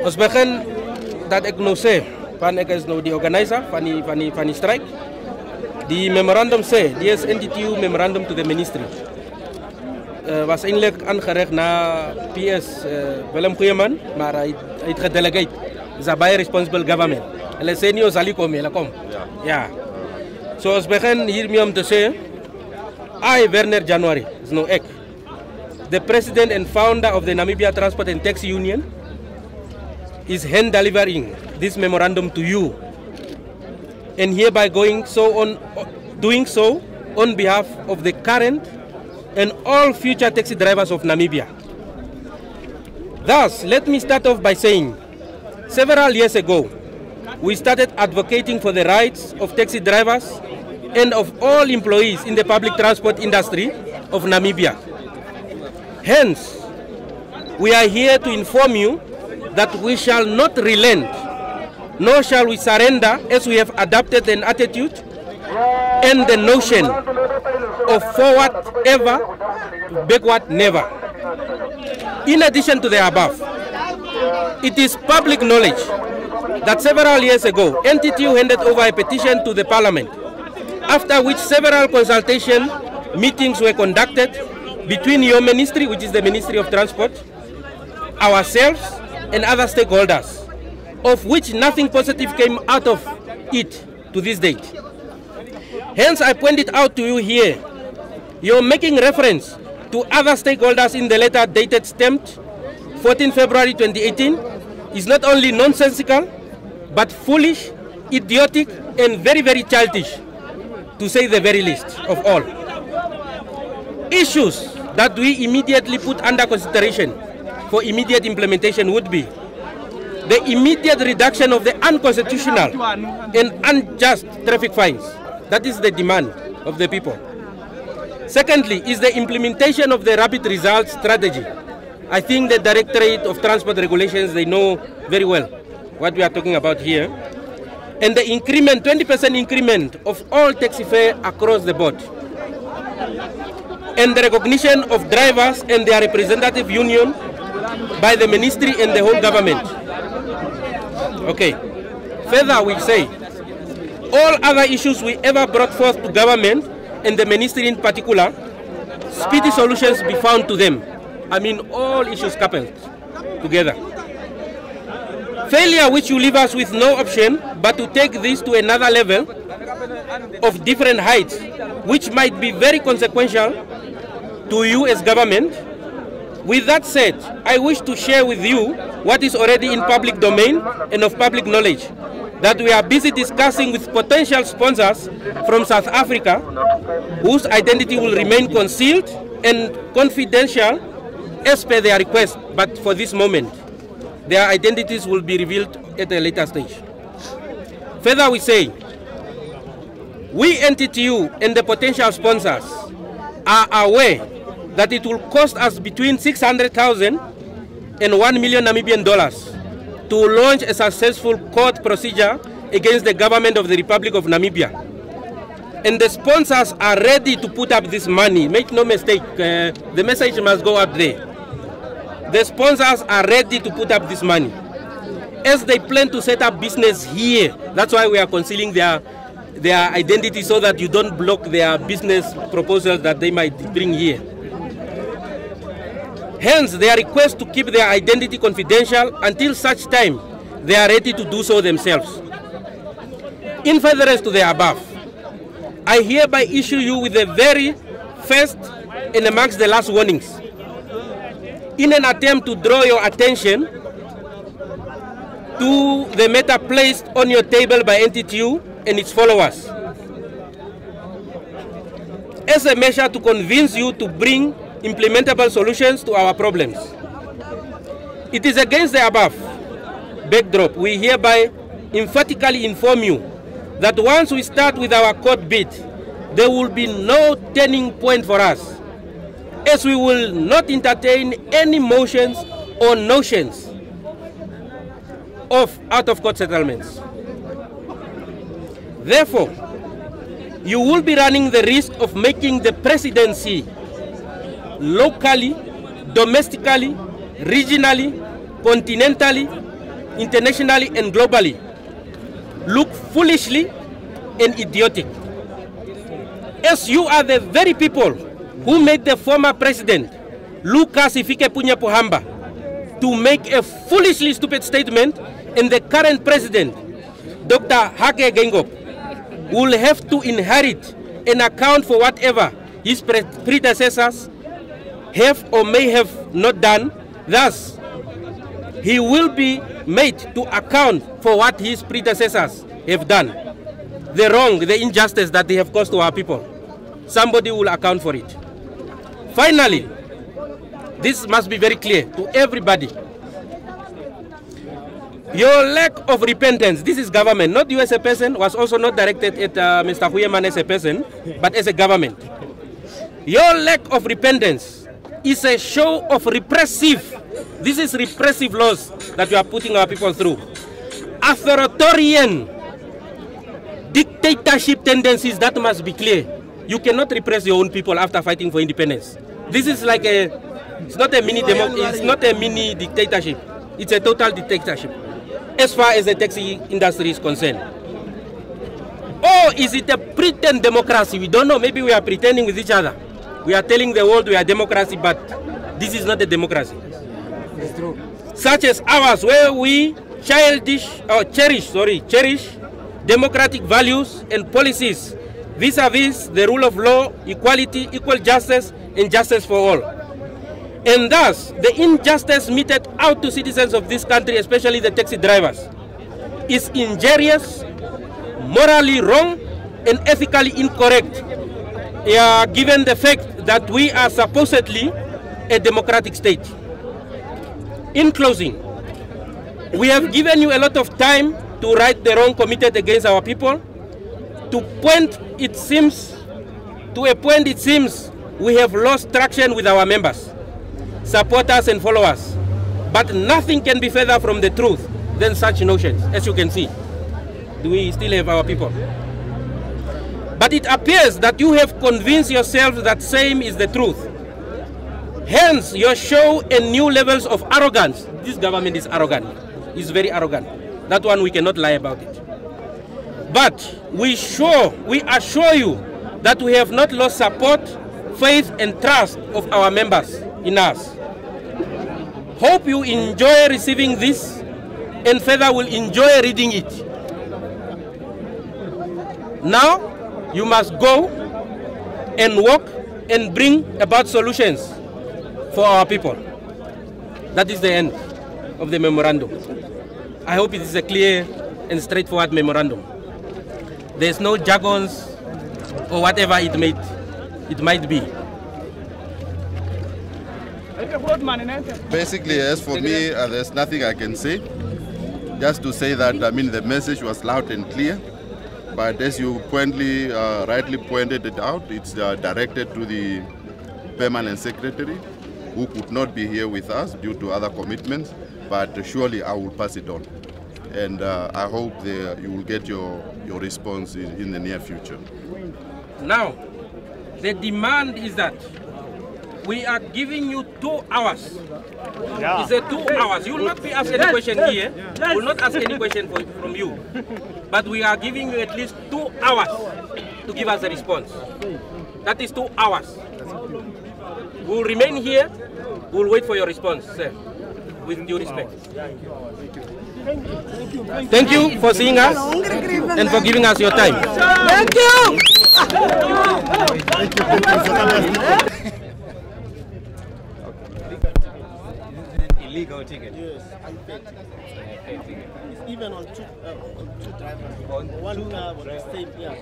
Ons begin dat ik nou zeg, van ik is nou die organizer van die strike. Die memorandum zei, die is NTTU memorandum to the ministry. Was eigenlijk aangericht naar PS Willem Goeieman, maar hij heeft gedelegeerd. Het is een bij responsible government. En hij zei niet, zal ik komen, kom. Ja. Zoals begin hiermee om te zeggen, I, Werner January, is nou ik, the president and founder of the Namibia Transport and Taxi Union, is hand delivering this memorandum to you, and hereby doing so on behalf of the current and all future taxi drivers of Namibia. Thus, let me start off by saying, several years ago, we started advocating for the rights of taxi drivers and of all employees in the public transport industry of Namibia. Hence, we are here to inform you that we shall not relent, nor shall we surrender, as we have adopted an attitude and the notion of forward ever, backward never. In addition to the above, it is public knowledge that several years ago, NTTU handed over a petition to the Parliament, after which several consultation meetings were conducted between your ministry, which is the Ministry of Transport, ourselves, and other stakeholders, of which nothing positive came out of it to this date. Hence, I pointed out to you here, you're making reference to other stakeholders in the letter dated stamped 14 February 2018 is not only nonsensical, but foolish, idiotic, and very, very childish, to say the very least of all. Issues that we immediately put under consideration for immediate implementation would be the immediate reduction of the unconstitutional and unjust traffic fines. That is the demand of the people. Secondly, is the implementation of the rapid results strategy. I think the Directorate of Transport Regulations, they know very well what we are talking about here. And the increment, 20% increment of all taxi fare across the board. And the recognition of drivers and their representative union by the ministry and the whole government. Okay. Further, we say, all other issues we ever brought forth to government, and the ministry in particular, speedy solutions be found to them. I mean, all issues coupled together. Failure which will leave us with no option but to take this to another level of different heights, which might be very consequential to you as government. With that said, I wish to share with you what is already in public domain and of public knowledge, that we are busy discussing with potential sponsors from South Africa, whose identity will remain concealed and confidential as per their request, but for this moment, their identities will be revealed at a later stage. Further, we say, we NTTU and the potential sponsors are aware that it will cost us between 600,000 and 1 million Namibian dollars to launch a successful court procedure against the government of the Republic of Namibia. And the sponsors are ready to put up this money. Make no mistake, the message must go up there. The sponsors are ready to put up this money, as they plan to set up business here. That's why we are concealing their identity, so that you don't block their business proposals that they might bring here. Hence, their request to keep their identity confidential until such time they are ready to do so themselves. In furtherance to the above, I hereby issue you with the very first and amongst the last warnings, in an attempt to draw your attention to the matter placed on your table by NTTU and its followers, as a measure to convince you to bring implementable solutions to our problems. It is against the above backdrop we hereby emphatically inform you that once we start with our court bid, there will be no turning point for us, as we will not entertain any motions or notions of out-of-court settlements. Therefore, you will be running the risk of making the presidency locally, domestically, regionally, continentally, internationally, and globally, look foolishly and idiotic. As you are the very people who made the former president, Lucas Hifikepunye Pohamba, to make a foolishly stupid statement, and the current president, Dr. Hage Geingob, will have to inherit and account for whatever his predecessors have or may have not done. Thus, he will be made to account for what his predecessors have done. The wrong, the injustice that they have caused to our people. Somebody will account for it. Finally, this must be very clear to everybody. Your lack of repentance, this is government, not you as a person, was also not directed at Mr. Huyeman as a person, but as a government. Your lack of repentance is a show of this is repressive laws that you are putting our people through. Authoritarian dictatorship tendencies, that must be clear. You cannot repress your own people after fighting for independence. This is like it's not a mini dictatorship. It's a total dictatorship, as far as the taxi industry is concerned. Or is it a pretend democracy? We don't know. Maybe we are pretending with each other. We are telling the world we are democracy, but this is not a democracy. It's true. Such as ours, where we cherish democratic values and policies vis-a-vis the rule of law, equality, equal justice, and justice for all. And thus, the injustice meted out to citizens of this country, especially the taxi drivers, is injurious, morally wrong, and ethically incorrect, given the fact that we are supposedly a democratic state. In closing, we have given you a lot of time to right the wrong committed against our people. To a point it seems we have lost traction with our members, supporters, and followers. But nothing can be further from the truth than such notions. As you can see, we still have our people. But it appears that you have convinced yourselves that same is the truth. Hence, you show a new levels of arrogance. This government is arrogant. It's very arrogant. That one, we cannot lie about it. But we assure you that we have not lost support, faith, and trust of our members in us. Hope you enjoy receiving this and further will enjoy reading it. Now, you must go and work and bring about solutions for our people. That is the end of the memorandum. I hope it is a clear and straightforward memorandum. There's no jargons or whatever it might be. Basically, as for me, there's nothing I can say. Just to say that, the message was loud and clear. But as you rightly pointed it out, it's directed to the permanent secretary, who could not be here with us due to other commitments. But surely I will pass it on. And I hope you will get your response in the near future. Now, the demand is that we are giving you 2 hours. Yeah. It's a 2 hours. You will not be asked any question here. We will not ask any question from you. But we are giving you at least 2 hours to give us a response. That is 2 hours. We will remain here. We will wait for your response, sir, with due respect. Thank you for seeing us and for giving us your time. Thank you. Illegal ticket. Yes, unpaid ticket. It's even on two drivers. On one car, on the same, yeah.